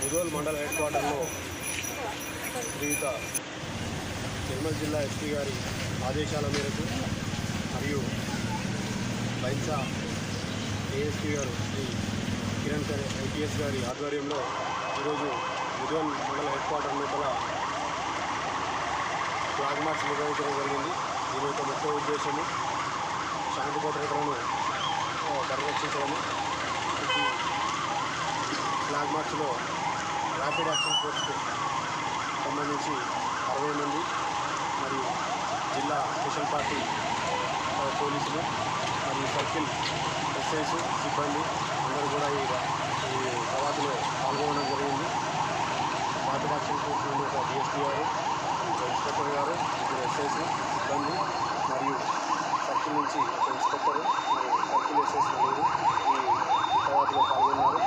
ముదోల్ మండల హెడ్ క్వార్టర్లో శ్రీయుత నిర్మల్ జిల్లా ఎస్పీ గారి ఆదేశాల మేరకు మరియు బైన్సా ఏఎస్పీ గారు శ్రీ కిరణ్ ఐపీఎస్ గారి ఆధ్వర్యంలో ఈరోజు ముదోల్ మండల హెడ్ క్వార్టర్ లోపల ఫ్లాగ్ మార్చ్ నిర్వహించడం జరిగింది. దీని యొక్క ముఖ్య ఉద్దేశము శాంతి భద్రతలను పరిరక్షించడము. ఫ్లాగ్ మార్చ్లో ర్యాపిడ్ యాక్షన్ ఫోర్స్కు సంబంధించి 60 మంది మరియు జిల్లా స్పెషల్ పార్టీ పోలీసులు మరియు సర్కిల్ ఎస్ఐస్ సిబ్బంది అందరూ కూడా ఈ కవాతులో పాల్గొనడం జరిగింది. ర్యాపిడ్ యాక్షన్ ఫోర్స్ నుండి ఒక డిఎస్పీ గారు, ఇన్స్పెక్టర్ గారు, ఇద్దరు ఎస్ఐస్ సిబ్బంది మరియు సర్కిల్ నుంచి ఒక ఇన్స్పెక్టర్ మరియు సర్కిల్ ఎస్ఐస్ నలుగురు ఈ కవాతులో పాల్గొన్నారు.